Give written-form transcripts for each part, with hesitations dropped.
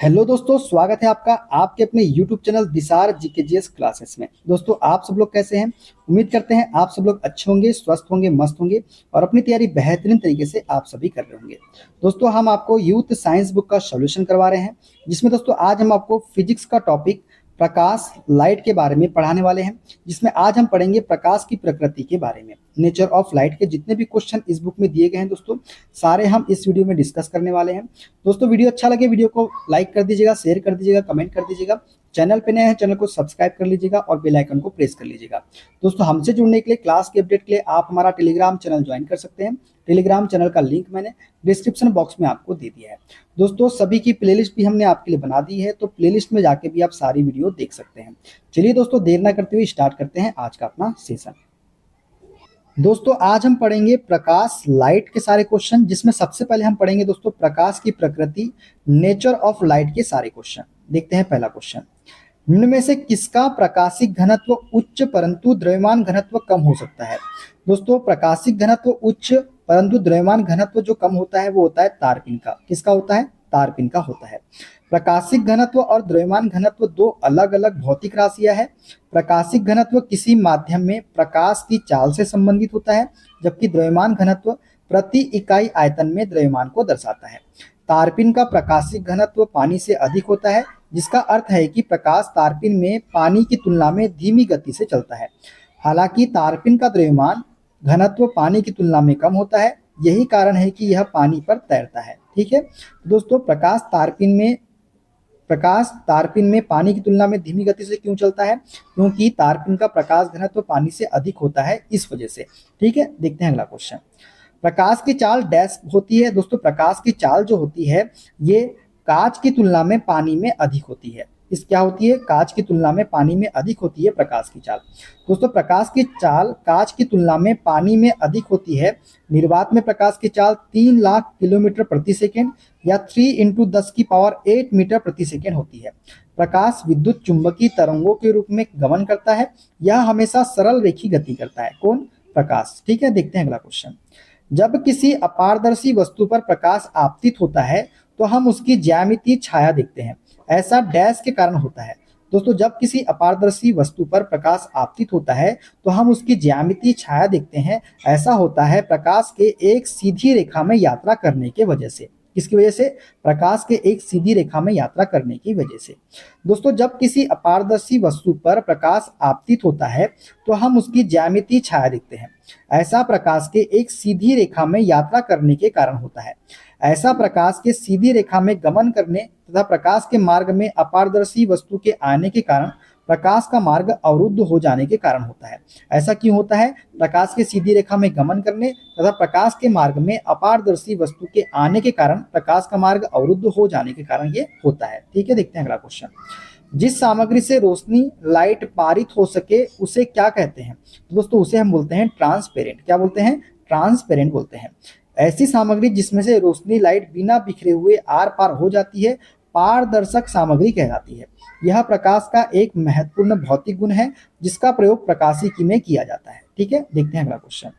Hello दोस्तों, स्वागत है आपका आपके अपने YouTube चैनल दिसार जीकेजीएस क्लासेस में। आपके अपने YouTube चैनल दिसार जीकेजीएस क्लासेस में। दोस्तों, आप सब लोग कैसे हैं? उम्मीद करते हैं आप सब लोग अच्छे होंगे, स्वस्थ होंगे, मस्त होंगे और अपनी तैयारी बेहतरीन तरीके से आप सभी कर रहे होंगे। दोस्तों, हम आपको यूथ साइंस बुक का सॉल्यूशन करवा रहे हैं, जिसमें दोस्तों आज हम आपको फिजिक्स का टॉपिक प्रकाश लाइट के बारे में पढ़ाने वाले हैं, जिसमें आज हम पढ़ेंगे प्रकाश की प्रकृति के बारे में। नेचर ऑफ लाइट के जितने भी क्वेश्चन इस बुक में दिए गए हैं दोस्तों, सारे हम इस वीडियो में डिस्कस करने वाले हैं। दोस्तों, वीडियो अच्छा लगे वीडियो को लाइक कर दीजिएगा, शेयर कर दीजिएगा, कमेंट कर दीजिएगा। चैनल पे नए हैं चैनल को सब्सक्राइब कर लीजिएगा और बेल आइकन को प्रेस कर लीजिएगा। दोस्तों, हमसे जुड़ने के लिए, क्लास के अपडेट के लिए आप हमारा टेलीग्राम चैनल ज्वाइन कर सकते हैं। टेलीग्राम चैनल का लिंक मैंने डिस्क्रिप्शन बॉक्स में आपको दे दिया है। दोस्तों, सभी की प्लेलिस्ट भी हमने आपके लिए बना दी है, तो प्लेलिस्ट में जाके भी आप सारी वीडियो देख सकते हैं। चलिए दोस्तों, देर ना करते हुए स्टार्ट करते हैं आज का अपना सेशन। दोस्तों, आज हम पढ़ेंगे प्रकाश लाइट के सारे क्वेश्चन, जिसमें सबसे पहले हम पढ़ेंगे दोस्तों प्रकाश की प्रकृति, नेचर ऑफ लाइट के सारे क्वेश्चन। देखते हैं पहला क्वेश्चन। निम्न में से किसका प्रकाशिक घनत्व उच्च परंतु द्रव्यमान घनत्व कम हो सकता है? दोस्तों, प्रकाशिक घनत्व उच्च परंतु द्रव्यमान घनत्व जो कम होता है वो होता है तारपीन का। किसका होता है? तारपीन का होता है। प्रकाशिक घनत्व और द्रव्यमान घनत्व दो अलग अलग भौतिक राशियां हैं। प्रकाशिक घनत्व किसी माध्यम में प्रकाश की चाल से संबंधित होता है, जबकि द्रव्यमान घनत्व प्रति इकाई आयतन में द्रव्यमान को दर्शाता है। तारपीन का प्रकाशिक घनत्व पानी से अधिक होता है, जिसका अर्थ है कि प्रकाश तारपीन में पानी की तुलना में धीमी गति से चलता है। हालांकि तारपीन का द्रव्यमान घनत्व पानी की तुलना में कम होता है, यही कारण है कि यह पानी पर तैरता है। ठीक है दोस्तों, प्रकाश तारपीन में पानी की तुलना में धीमी गति से क्यों चलता है? क्योंकि तारपीन का प्रकाश घनत्व पानी से अधिक होता है, इस वजह से। ठीक है, देखते हैं अगला क्वेश्चन। प्रकाश की चाल डैश होती है। दोस्तों, प्रकाश की चाल जो होती है ये कांच की तुलना में पानी में अधिक होती है। इस क्या होती है? कांच की तुलना में पानी में अधिक होती है प्रकाश की चाल। दोस्तों, प्रकाश की चाल कांच की तुलना में पानी में अधिक होती है। निर्वात में प्रकाश की चाल 3 लाख किलोमीटर प्रति सेकेंड या 3 × 10⁸ मीटर प्रति सेकेंड होती है। प्रकाश विद्युत चुंबकीय तरंगों के रूप में गमन करता है। यह हमेशा सरल रेखी गति करता है। कौन? प्रकाश। ठीक है, देखते हैं अगला क्वेश्चन। जब किसी अपारदर्शी वस्तु पर प्रकाश आपतित होता है तो हम उसकी ज्यामितीय छाया देखते हैं। ऐसा डैश के कारण होता है। दोस्तों, जब किसी अपारदर्शी वस्तु पर प्रकाश आपतित होता है तो हम उसकी ज्यामितीय छाया देखते हैं। ऐसा होता है प्रकाश के एक सीधी रेखा में यात्रा करने के वजह से। किसकी वजह से? प्रकाश के एक सीधी रेखा में यात्रा करने की वजह से। दोस्तों, जब किसी अपारदर्शी वस्तु पर प्रकाश आपतित होता है तो हम उसकी ज्यामितीय छाया देखते हैं। ऐसा प्रकाश के एक सीधी रेखा में यात्रा करने के कारण होता है। ऐसा प्रकाश के सीधी रेखा में गमन करने तथा प्रकाश के मार्ग में अपारदर्शी वस्तु के आने के कारण प्रकाश का मार्ग अवरुद्ध हो जाने के कारण होता है। ऐसा क्यों होता है? प्रकाश के सीधी रेखा में गमन करने तथा प्रकाश के मार्ग में अपारदर्शी वस्तु के आने के कारण प्रकाश का मार्ग अवरुद्ध हो जाने के कारण ये होता है। ठीक है, देखते हैं अगला क्वेश्चन। जिस सामग्री से रोशनी लाइट पारित हो सके उसे क्या कहते हैं? तो दोस्तों, उसे हम बोलते हैं ट्रांसपेरेंट। क्या बोलते हैं? ट्रांसपेरेंट बोलते हैं। ऐसी सामग्री जिसमें से रोशनी लाइट बिना बिखरे हुए आर पार हो जाती है पारदर्शक सामग्री कहलाती है। यह प्रकाश का एक महत्वपूर्ण भौतिक गुण है, जिसका प्रयोग प्रकाशिकी में किया जाता है। ठीक है, देखते हैं अगला क्वेश्चन।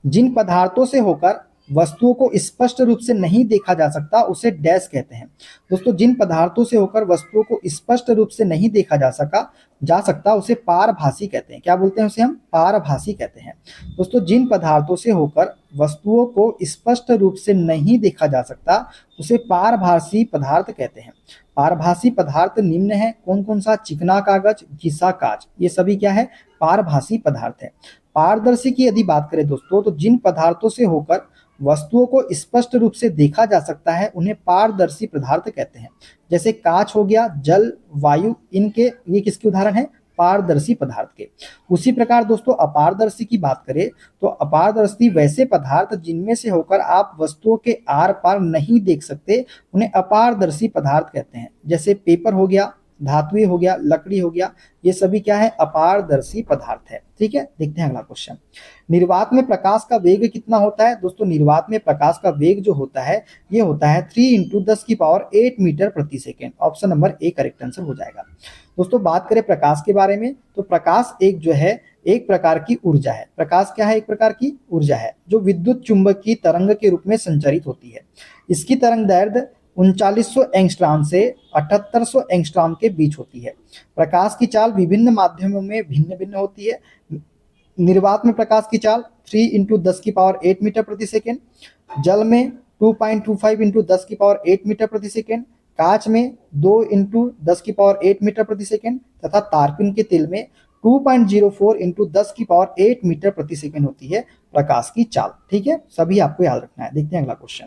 जिन पदार्थों से होकर वस्तुओं को स्पष्ट रूप से नहीं देखा जा सकता उसे डैश कहते हैं। दोस्तों, जिन पदार्थों से होकर वस्तुओं को स्पष्ट रूप से नहीं देखा जा सकता उसे पारभासी कहते हैं। क्या बोलते हैं? उसे हम पारभासी कहते हैं। दोस्तों, जिन पदार्थों से होकर वस्तुओं को स्पष्ट रूप से नहीं देखा जा सकता उसे पारभासी पदार्थ कहते हैं। पारभासी पदार्थ निम्न है। कौन कौन सा? चिकना कागज, घिसा कांच, ये सभी क्या है? पारभासी पदार्थ है। पारदर्शी की यदि बात करें दोस्तों, तो जिन पदार्थों से होकर वस्तुओं को स्पष्ट रूप से देखा जा सकता है उन्हें पारदर्शी पदार्थ कहते हैं। जैसे कांच हो गया, जल, वायु, इनके ये किसके उदाहरण है? पारदर्शी पदार्थ के। उसी प्रकार दोस्तों, अपारदर्शी की बात करें तो अपारदर्शी वैसे पदार्थ जिनमें से होकर आप वस्तुओं के आर पार नहीं देख सकते उन्हें अपारदर्शी पदार्थ कहते हैं। जैसे पेपर हो गया, धातु हो गया, लकड़ी हो गया, ये सभी क्या है? अपारदर्शी पदार्थ है। ठीक है, देखते हैं अगला क्वेश्चन। निर्वात में प्रकाश का वेग कितना होता है? दोस्तों, निर्वात में प्रकाश का वेग जो होता है ये होता है 3 × 10⁸ मीटर प्रति second. Option number A correct answer हो जाएगा। दोस्तों, बात करें प्रकाश के बारे में तो प्रकाश एक जो है एक प्रकार की ऊर्जा है। प्रकाश क्या है? एक प्रकार की ऊर्जा है जो विद्युत चुंबकीय तरंग के रूप में संचारित होती है। इसकी तरंग दैर्ध्य 3900 एंगस्ट्रॉम से 7800 एंगस्ट्रॉम के बीच होती है। प्रकाश की चाल विभिन्न माध्यमों में भिन्न भिन्न होती है। निर्वात में प्रकाश की चाल 3 इंटू 10⁸ मीटर प्रति सेकेंड, जल में 2.25 इंटू 10⁸ मीटर प्रति सेकेंड, कांच में 2 इंटू 10⁸ मीटर प्रति सेकेंड तथा तारपीन के तेल में 2.04 इंटू 10⁸ मीटर प्रति सेकेंड होती है प्रकाश की चाल। ठीक है, सभी आपको याद रखना है। देखते हैं अगला क्वेश्चन।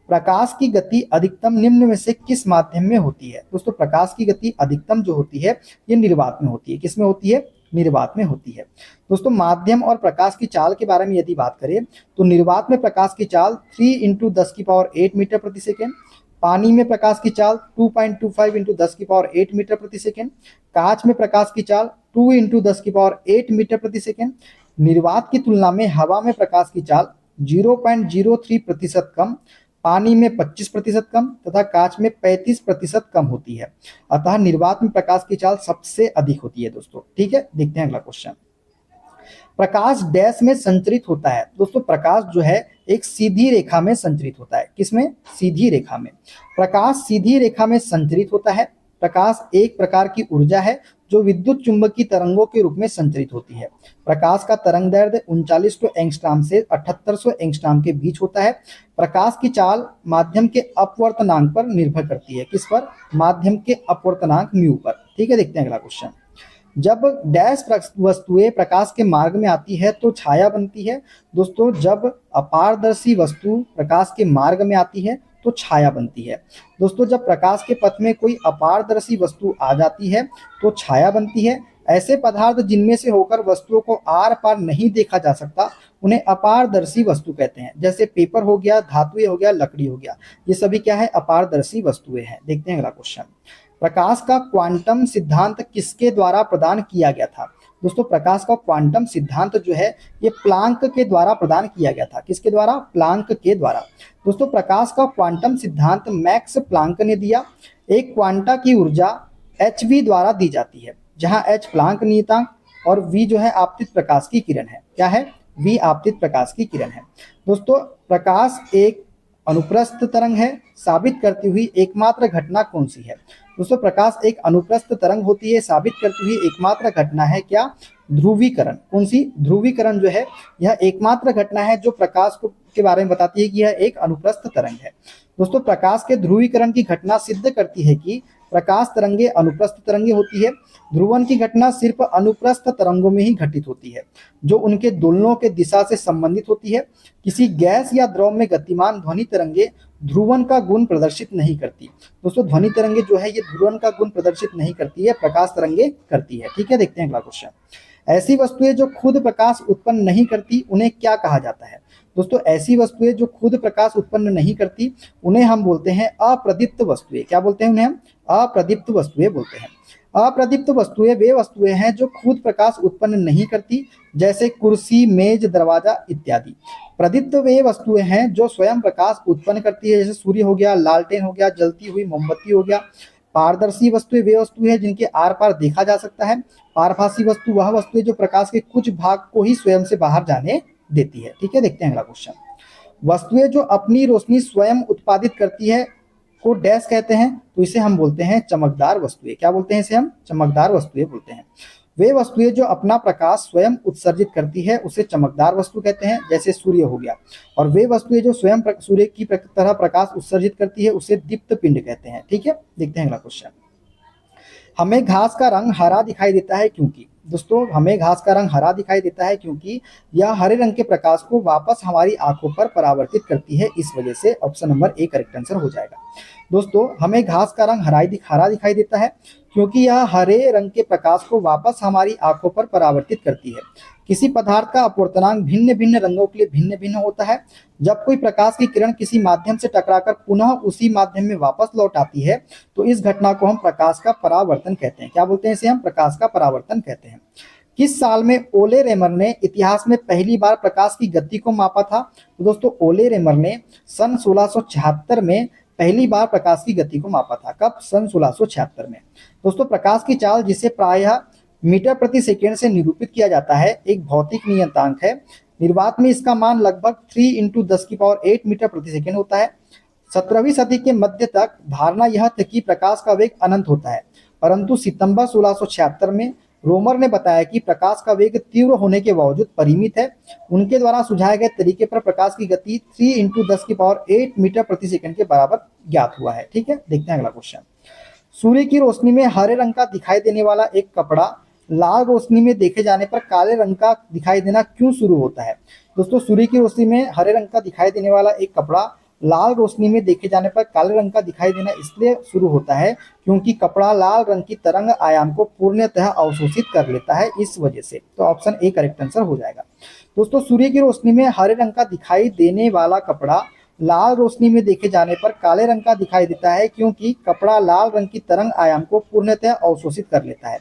प्रकाश की गति अधिकतम निम्न में से किस माध्यम में होती है? दोस्तों प्रकाश की गति अधिकतम जो होती है ये निर्वात में होती है। किसमें होती है? निर्वात में होती है। दोस्तों माध्यम और प्रकाश की चाल के बारे में यदि बात करें तो निर्वात में प्रकाश की चाल 3 इंटू 10⁸ मीटर प्रति सेकेंड, पानी में प्रकाश की चाल 2.25 इंटू 10⁸ मीटर प्रति सेकेंड, कांच में प्रकाश की चाल 2 इंटू 10⁸ मीटर प्रति सेकेंड। निर्वात की तुलना में हवा में प्रकाश की चाल 0.03% कम, पानी में 25% कम तथा कांच में 35% कम होती है। अतः निर्वात में प्रकाश की चाल सबसे अधिक होती है दोस्तों। ठीक है, देखते हैं अगला क्वेश्चन। प्रकाश डैश में संचरित होता है? दोस्तों प्रकाश जो है एक सीधी रेखा में संचरित होता है। किसमें? सीधी रेखा में। प्रकाश सीधी रेखा में संचरित होता है। प्रकाश एक प्रकार की ऊर्जा है जो विद्युत चुंबकीय तरंगों के रूप में संचरित होती है। प्रकाश का तरंग दैर्ध्य 3900 एंगस्ट्रॉम से 7800 एंगस्ट्रॉम के बीच होता है। प्रकाश की चाल माध्यम के अपवर्तनांक पर निर्भर करती है। किस पर? माध्यम के अपवर्तनांक म्यू पर। ठीक है, देखते हैं अगला क्वेश्चन। जब डैश वस्तुएं प्रकाश के मार्ग में आती है तो छाया बनती है। दोस्तों जब अपारदर्शी वस्तु प्रकाश के मार्ग में आती है तो छाया बनती है। दोस्तों जब प्रकाश के पथ में कोई अपारदर्शी वस्तु आ जाती है तो छाया बनती है। ऐसे पदार्थ जिनमें से होकर वस्तुओं को आर पार नहीं देखा जा सकता उन्हें अपारदर्शी वस्तु कहते हैं। जैसे पेपर हो गया, धातु हो गया, लकड़ी हो गया, ये सभी क्या है? अपारदर्शी वस्तुएं हैं। देखते हैं अगला क्वेश्चन। प्रकाश का क्वांटम सिद्धांत किसके द्वारा प्रदान किया गया था? दोस्तों प्रकाश का क्वांटम सिद्धांत जो है ये प्लांक के द्वारा प्रदान किया गया था। किसके द्वारा? प्लांक के द्वारा। दोस्तों प्रकाश का क्वांटम सिद्धांत मैक्स प्लांक ने दिया। एक क्वांटा की ऊर्जा hv द्वारा दी जाती है, जहां h प्लांक नियतांक और v जो है आपतित प्रकाश की किरण है। क्या है? v आपतित प्रकाश की किरण है। दोस्तों प्रकाश एक अनुप्रस्थ तरंग है साबित करती हुई एकमात्र घटना कौन सी है? दोस्तों प्रकाश एक अनुप्रस्थ तरंग होती है साबित करती हुई एकमात्र घटना है क्या? ध्रुवीकरण। कौन सी? ध्रुवीकरण जो है यह एकमात्र घटना है जो प्रकाश को के बारे में बताती है कि यह एक अनुप्रस्थ तरंग है। दोस्तों प्रकाश के ध्रुवीकरण की घटना सिद्ध करती है कि प्रकाश तरंगे अनुप्रस्थ तरंगे होती है। ध्रुवण की घटना सिर्फ अनुप्रस्थ तरंगों में ही घटित होती है जो उनके दोलनों के दिशा से संबंधित होती है। किसी गैस या द्रव में गतिमान ध्वनि तरंगे ध्रुवण का गुण प्रदर्शित नहीं करती। दोस्तों ध्वनि तरंगे जो है ये ध्रुवण का गुण प्रदर्शित नहीं करती है, प्रकाश तरंगे करती है। ठीक है, देखते हैं अगला क्वेश्चन। ऐसी वस्तुएं जो खुद प्रकाश उत्पन्न नहीं करती उन्हें क्या कहा जाता है? दोस्तों ऐसी वस्तुएं जो खुद प्रकाश उत्पन्न नहीं करती उन्हें हम बोलते हैं अप्रदीप्त वस्तुएं। क्या बोलते हैं? उन्हें हम अप्रदीप्त वस्तुएं बोलते हैं। अप्रदीप्त वस्तुएं वे वस्तुएं हैं जो खुद प्रकाश उत्पन्न नहीं करती, जैसे कुर्सी, मेज, दरवाजा इत्यादि। प्रदीप्त वे वस्तुएं हैं जो स्वयं प्रकाश उत्पन्न करती है, जैसे सूर्य हो गया, लालटेन हो गया, जलती हुई मोमबत्ती हो गया। पारदर्शी वस्तुएं वे वस्तुएं हैं जिनके आर पार देखा जा सकता है। पारभासी वस्तु वह वस्तुएं जो प्रकाश के कुछ भाग को ही स्वयं से बाहर जाने देती है। ठीक है, देखते हैं अगला क्वेश्चन। वस्तुएं जो अपनी रोशनी स्वयं उत्पादित करती है को डैश कहते हैं, तो इसे हम बोलते हैं चमकदार वस्तुएं। क्या बोलते हैं? इसे हम चमकदार वस्तुएं बोलते हैं। वे वस्तुएं जो अपना प्रकाश स्वयं उत्सर्जित करती है उसे चमकदार वस्तु कहते हैं, जैसे सूर्य हो गया। और वे वस्तुएं जो स्वयं सूर्य की तरह प्रकाश उत्सर्जित करती है उसे दीप्त पिंड कहते हैं। ठीक है, देखते हैं अगला क्वेश्चन। हमें घास का रंग हरा दिखाई देता है क्योंकि? दोस्तों हमें घास का रंग हरा दिखाई देता है क्योंकि यह हरे रंग के प्रकाश को वापस हमारी आंखों पर परावर्तित करती है। इस वजह से option number A correct answer हो जाएगा। दोस्तों हमें घास का रंग हरा दिखाई देता है क्योंकि यह हरे रंग के प्रकाश को वापस हमारी आंखों पर परावर्तित करती है। किसी पदार्थ का अपवर्तनांक भिन्न भिन्न रंगों के लिए भिन्न भिन्न होता है। जब कोई प्रकाश की किरण किसी माध्यम से टकराकर पुनः उसी माध्यम में वापस लौट आती है तो इस घटना को हम प्रकाश का परावर्तन कहते हैं। क्या बोलते हैं? इसे हम प्रकाश का परावर्तन कहते हैं। किस साल में ओले रेमर ने इतिहास में पहली बार प्रकाश की गति को मापा था? तो दोस्तों ओले रेमर ने सन 1676 में पहली बार प्रकाश की गति को मापा था। कब? सन 1676 में। दोस्तों प्रकाश की चाल जिसे प्रायः मीटर प्रति सेकेंड से निरूपित किया जाता है एक भौतिक नियतांक है। निर्वात में इसका मान लगभग 3 × 10⁸ मीटर प्रति सेकेंड होता है। 17वीं सदी के मध्य तक धारणा यह थी कि प्रकाश का वेग अनंत होता है, परंतु सितंबर 1676 में रोमर ने बताया कि प्रकाश का वेग तीव्र होने के बावजूद परिमित है। उनके द्वारा सुझाए गए तरीके पर प्रकाश की गति 3 इंटू 10⁸ मीटर प्रति सेकंड के बराबर ज्ञात हुआ है। ठीक है, देखते हैं अगला क्वेश्चन। सूर्य की रोशनी में हरे रंग का दिखाई देने वाला एक कपड़ा लाल रोशनी में देखे जाने पर काले रंग का दिखाई देना क्यों शुरू होता है? दोस्तों, सूर्य की रोशनी में हरे रंग का दिखाई देने वाला एक कपड़ा लाल रोशनी में देखे जाने पर काले रंग का दिखाई देना इसलिए शुरू होता है क्योंकि कपड़ा लाल रंग की तरंग आयाम को पूर्णतः अवशोषित कर लेता है, इस वजह से। तो ऑप्शन ए करेक्ट आंसर हो जाएगा। दोस्तों, सूर्य की रोशनी में हरे रंग का दिखाई देने वाला कपड़ा लाल रोशनी में देखे जाने पर काले रंग का दिखाई देता है क्योंकि कपड़ा लाल रंग की तरंग आयाम को पूर्णतः अवशोषित कर लेता है।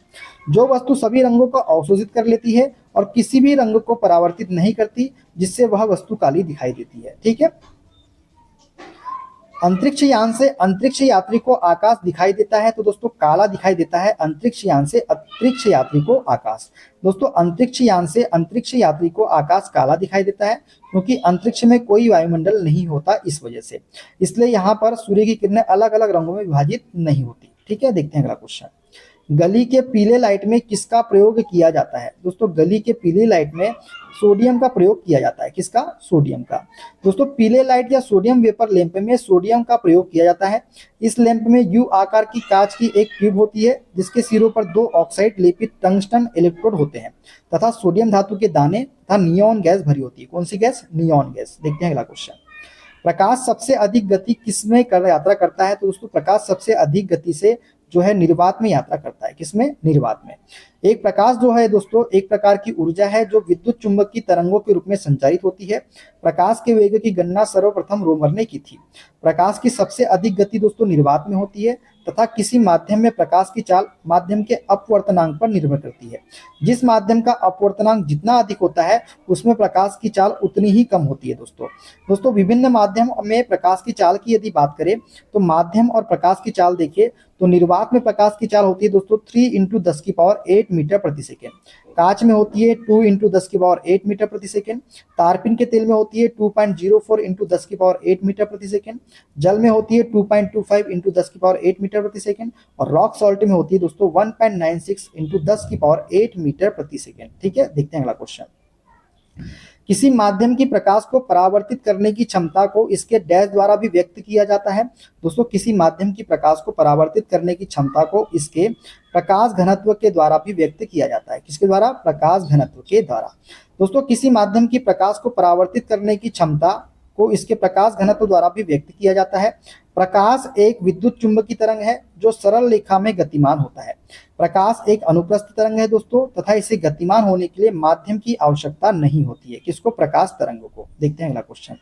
जो वस्तु सभी रंगों को अवशोषित कर लेती है और किसी भी रंग को परावर्तित नहीं करती, जिससे वह वस्तु काली दिखाई देती है। ठीक है। अंतरिक्ष यान से अंतरिक्ष यात्री को आकाश दिखाई देता है, तो दोस्तों काला दिखाई देता है अंतरिक्ष यान से अंतरिक्ष यात्री को आकाश। दोस्तों, अंतरिक्ष यान से अंतरिक्ष यात्री को आकाश काला दिखाई देता है क्योंकि अंतरिक्ष में कोई वायुमंडल नहीं होता, इस वजह से। इसलिए यहाँ पर सूर्य की किरणें अलग अलग रंगों में विभाजित नहीं होती। ठीक है, देखते हैं अगला क्वेश्चन। गली के पीले लाइट में किसका प्रयोग किया जाता है? दोस्तों, गली के पीले लाइट में सोडियम का प्रयोग किया जाता है। किसका? सोडियम का। दोस्तों, पीले लाइट या सोडियम वेपर लैंप में सोडियम का प्रयोग किया जाता है। इस लैंप में यू आकार की कांच की एक ट्यूब होती है जिसके सिरों पर 2 ऑक्साइड लेपित टंगस्टन इलेक्ट्रोड होते हैं तथा सोडियम धातु के दाने तथा नियॉन गैस भरी होती है। कौन सी गैस? Neon gas. देखते हैं अगला क्वेश्चन। प्रकाश सबसे अधिक गति किसमें यात्रा करता है? तो दोस्तों, प्रकाश सबसे अधिक गति से जो है निर्वात में यात्रा करता है। किसमें? निर्वात में। एक प्रकाश जो है दोस्तों एक प्रकार की ऊर्जा है जो विद्युत चुंबक की तरंगों के रूप में संचारित होती है। प्रकाश के वेग की गणना सर्वप्रथम रोमर ने की थी। प्रकाश की सबसे अधिक गति दोस्तों निर्वात में होती है तथा किसी माध्यम में प्रकाश की चाल माध्यम के अपवर्तनांक पर निर्भर करती है। जिस माध्यम का अपवर्तनांक जितना अधिक होता है उसमें प्रकाश की चाल उतनी ही कम होती है। दोस्तों विभिन्न माध्यम में प्रकाश की चाल की यदि बात करें तो माध्यम और प्रकाश की चाल देखिए तो निर्वात में प्रकाश की चाल होती है दोस्तों 3 इंटू 10⁸ मीटर प्रति सेकेंड। कांच में होती है 2 इंटू 10⁸ मीटर प्रति सेकेंड। तारपीन के तेल में होती है 2.04 इंटू 10⁸ मीटर प्रति सेकेंड। जल में होती है 2.25 इंटू 10⁸ मीटर प्रति सेकेंड। और रॉक सॉल्ट में होती है दोस्तों 1.96 इंटू 10⁸ मीटर प्रति सेकेंड। ठीक है, देखते हैं अगला क्वेश्चन। किसी माध्यम की प्रकाश को परावर्तित करने की क्षमता को इसके डैश द्वारा भी व्यक्त किया जाता है। दोस्तों, किसी माध्यम की प्रकाश को परावर्तित करने की क्षमता को इसके प्रकाश घनत्व के द्वारा भी व्यक्त किया जाता है। किसके द्वारा? प्रकाश घनत्व के द्वारा। दोस्तों, किसी माध्यम की प्रकाश को परावर्तित करने की क्षमता को इसके प्रकाश घनत्व द्वारा भी व्यक्त किया जाता है। प्रकाश एक विद्युत चुंबकीय तरंग है जो सरल रेखा में गतिमान होता है। प्रकाश एक अनुप्रस्थ तरंग है दोस्तों तथा इसे गतिमान होने के लिए माध्यम की आवश्यकता नहीं होती है। किसको? प्रकाश तरंग को। देखते हैं अगला क्वेश्चन।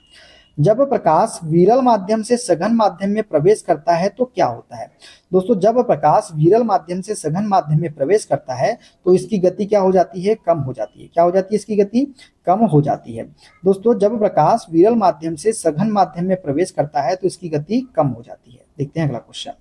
जब प्रकाश विरल माध्यम से सघन माध्यम में प्रवेश करता है तो क्या होता है? दोस्तों, जब प्रकाश विरल माध्यम से सघन माध्यम में प्रवेश करता है तो इसकी गति क्या हो जाती है? कम हो जाती है। क्या हो जाती है? इसकी गति कम हो जाती है। दोस्तों, जब प्रकाश विरल माध्यम से सघन माध्यम में प्रवेश करता है तो इसकी गति कम हो जाती है। देखते हैं अगला क्वेश्चन।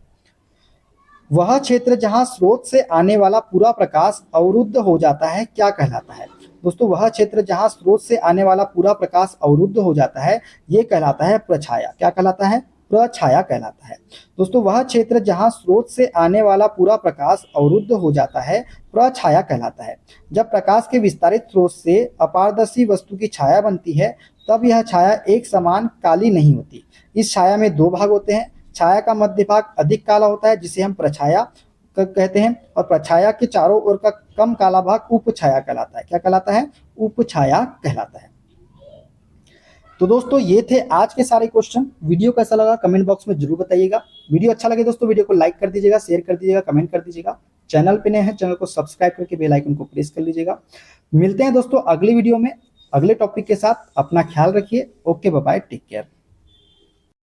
वह क्षेत्र जहां स्रोत से आने वाला पूरा प्रकाश अवरुद्ध हो जाता है क्या कहलाता है? दोस्तों, वह क्षेत्र जहां स्रोत से आने वाला पूरा प्रकाश अवरुद्ध हो जाता है ये कहलाता है प्रछाया। क्या कहलाता है? प्रछाया कहलाता है। दोस्तों, वह क्षेत्र जहां स्रोत से आने वाला पूरा प्रकाश अवरुद्ध हो जाता है प्रछाया कहलाता है। जब प्रकाश के विस्तारित स्रोत से अपारदर्शी वस्तु की छाया बनती है तब यह छाया एक समान काली नहीं होती। इस छाया में 2 भाग होते हैं। छाया का मध्य भाग अधिक काला होता है जिसे हम प्रछाया कहते हैं और प्रछाया के चारों ओर का कम काला भाग उपछाया कहलाता है। क्या कहलाता है? उपछाया कहलाता है। तो दोस्तों, ये थे आज के सारे क्वेश्चन। वीडियो कैसा लगा कमेंट बॉक्स में जरूर बताइएगा। वीडियो अच्छा लगे दोस्तों वीडियो को लाइक कर दीजिएगा, शेयर कर दीजिएगा, कमेंट कर दीजिएगा। चैनल पे नए हैं चैनल को सब्सक्राइब करके बेल आइकन को प्रेस कर लीजिएगा। मिलते हैं दोस्तों अगली वीडियो में अगले टॉपिक के साथ। अपना ख्याल रखिए। Okay, bye bye, take care.